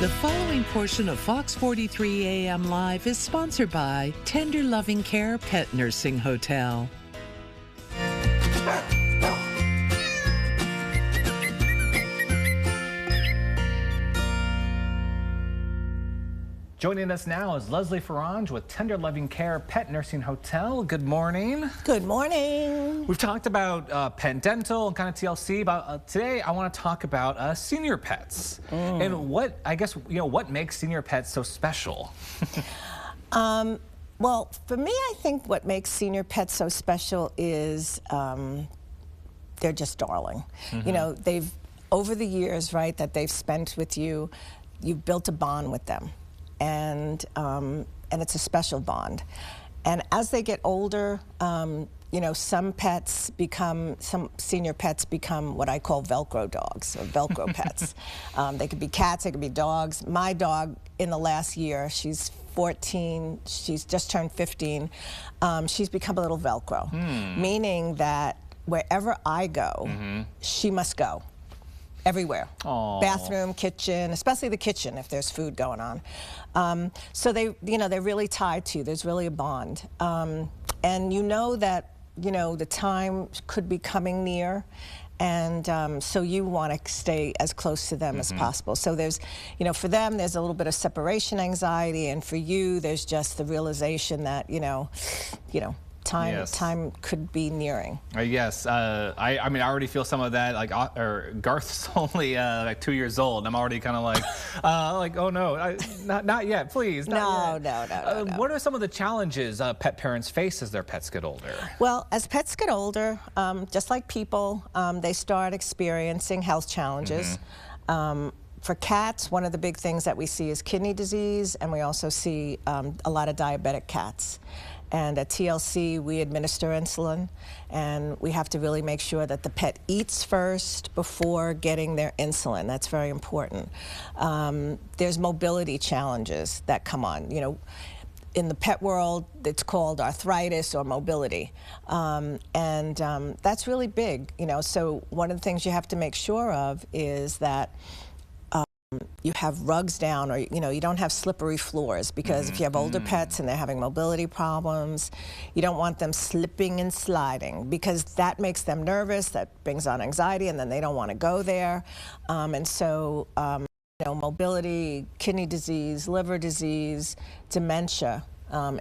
The following portion of Fox 43 AM Live is sponsored by Tender Loving Care Pet Nursing Hotel. Joining us now is Leslie Flueranges with Tender Loving Care Pet Nursing Hotel. Good morning. Good morning. We've talked about pet dental and kind of TLC, but today I want to talk about senior pets and what what makes senior pets so special. Well, for me, I think what makes senior pets so special is they're just darling. You know, they've over the years, right, that they've spent with you, you've built a bond with them. And it's a special bond. And as they get older, you know, some senior pets become what I call Velcro dogs, or Velcro pets. They could be cats, they could be dogs. My dog, in the last year, she's 14, she's just turned 15, she's become a little Velcro, meaning that wherever I go, she must go. Everywhere. Aww. Bathroom, kitchen, especially the kitchen if there's food going on. So they, you know, they're really tied to you. There's really a bond. And you know that, you know, the time could be coming near, and so you want to stay as close to them as possible. So there's, you know, for them there's a little bit of separation anxiety, and for you there's just the realization that, you know, time could be nearing. Yes, I mean, I already feel some of that. Like, Garth's only like 2 years old, and I'm already kind of like, oh no, not yet, please. No. What are some of the challenges pet parents face as their pets get older? Well, as pets get older, just like people, they start experiencing health challenges. For cats, one of the big things that we see is kidney disease, and we also see a lot of diabetic cats. And at TLC, we administer insulin, and we have to really make sure that the pet eats first before getting their insulin. That's very important. There's mobility challenges that come on. You know, in the pet world, it's called arthritis or mobility. That's really big, you know. So one of the things you have to make sure of is that you have rugs down, or you know, you don't have slippery floors, because if you have older pets and they're having mobility problems, you don't want them slipping and sliding, because that makes them nervous, that brings on anxiety, and then they don't want to go there. You know, mobility, kidney disease, liver disease, dementia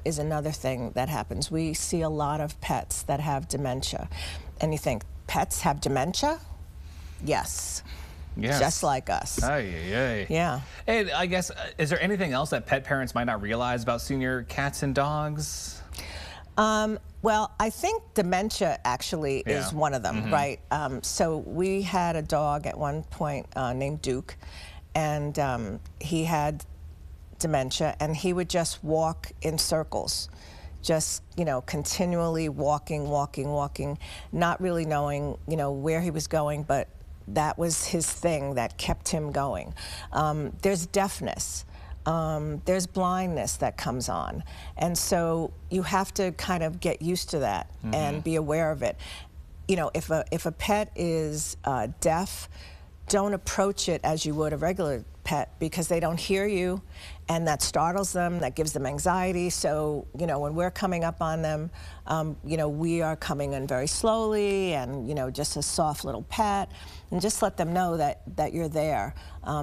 is another thing that happens. We see a lot of pets that have dementia. And you think, pets have dementia? Yes. Yes. Just like us. Yeah. And I guess, is there anything else that pet parents might not realize about senior cats and dogs? Well, I think dementia actually is one of them, right? So we had a dog at one point named Duke, and he had dementia, and he would just walk in circles. Just, you know, continually walking, not really knowing, you know, where he was going, but that was his thing that kept him going. There's deafness, there's blindness that comes on, and so you have to kind of get used to that and be aware of it. You know, if a pet is deaf, don't approach it as you would a regular pet, because they don't hear you, and that startles them, that gives them anxiety. So, you know, when we're coming up on them, you know, we are coming in very slowly, and, you know, just a soft little pet, and just let them know that you're there,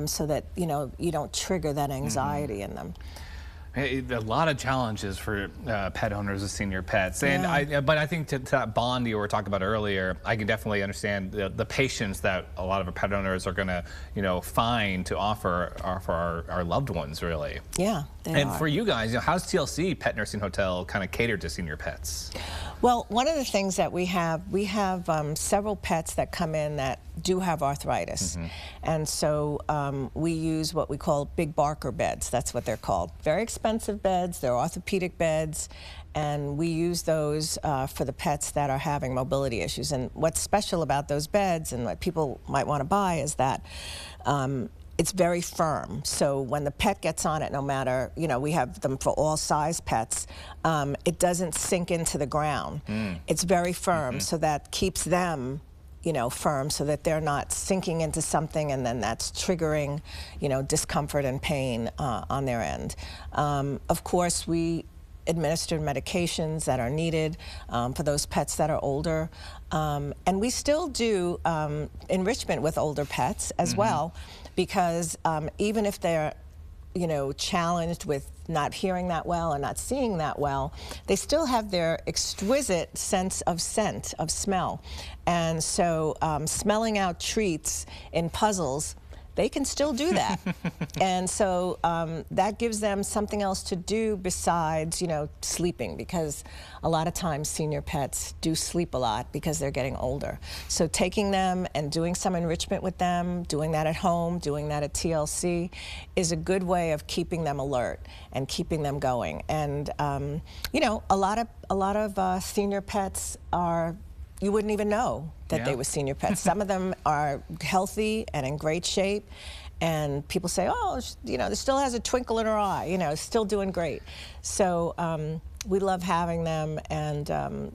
so that, you know, you don't trigger that anxiety in them. A lot of challenges for pet owners with senior pets, and but I think to that bond you were talking about earlier, I can definitely understand the patience that a lot of our pet owners are going to, you know, find to offer our loved ones, really. Yeah, and for you guys, you know, how's TLC Pet Nursing Hotel kind of catered to senior pets? Well, one of the things that we have several pets that come in that do have arthritis, and so we use what we call big Barker beds. That's what they're called. Very expensive beds. They're orthopedic beds, and we use those for the pets that are having mobility issues. And what's special about those beds, and what people might want to buy, is that it's very firm. So when the pet gets on it, no matter, you know, we have them for all size pets, it doesn't sink into the ground. It's very firm, so that keeps them firm so that they're not sinking into something and then that's triggering, discomfort and pain on their end. Of course, we administer medications that are needed for those pets that are older. And we still do enrichment with older pets as well, because even if they're challenged with not hearing that well or not seeing that well, they still have their exquisite sense of scent, of smell. And so smelling out treats in puzzles, they can still do that. And so that gives them something else to do besides, sleeping, because a lot of times senior pets do sleep a lot because they're getting older. So taking them and doing some enrichment with them, doing that at home, doing that at TLC, is a good way of keeping them alert and keeping them going. And a lot of senior pets are, you wouldn't even know that they were senior pets. Some of them are healthy and in great shape, and people say, oh, there still has a twinkle in her eye, still doing great. So we love having them, and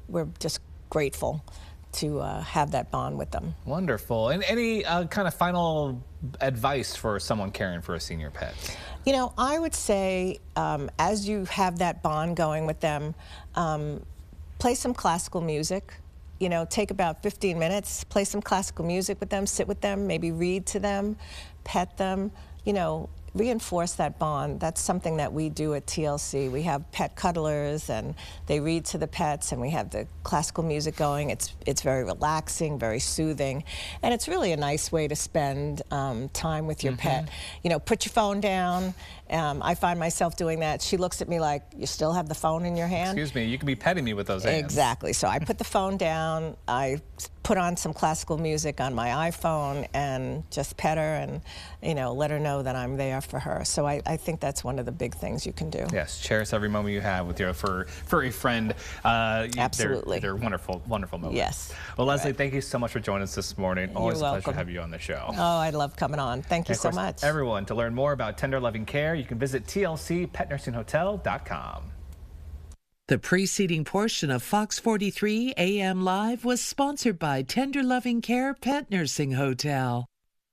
we're just grateful to have that bond with them. Wonderful. And any kind of final advice for someone caring for a senior pet? I would say as you have that bond going with them, play some classical music. Take about 15 minutes, play some classical music with them, sit with them, maybe read to them, pet them, reinforce that bond. That's something that we do at TLC. We have pet cuddlers, and they read to the pets, and we have the classical music going. It's very relaxing, very soothing, and it's really a nice way to spend time with your pet. Put your phone down. I find myself doing that. She looks at me like, you still have the phone in your hand? Excuse me, you can be petting me with those hands. Exactly. So I put the phone down, I put on some classical music on my iPhone and just pet her and, let her know that I'm there for her. So I think that's one of the big things you can do. Yes, cherish every moment you have with your furry friend. Absolutely. They're wonderful, wonderful moments. Yes. Well, Leslie, thank you so much for joining us this morning. Always a pleasure to have you on the show. Oh, I love coming on. Thank you so much. Everyone, to learn more about tender loving care, you can visit tlcpetnursinghotel.com. The preceding portion of Fox 43 AM Live was sponsored by Tender Loving Care Pet Nursing Hotel.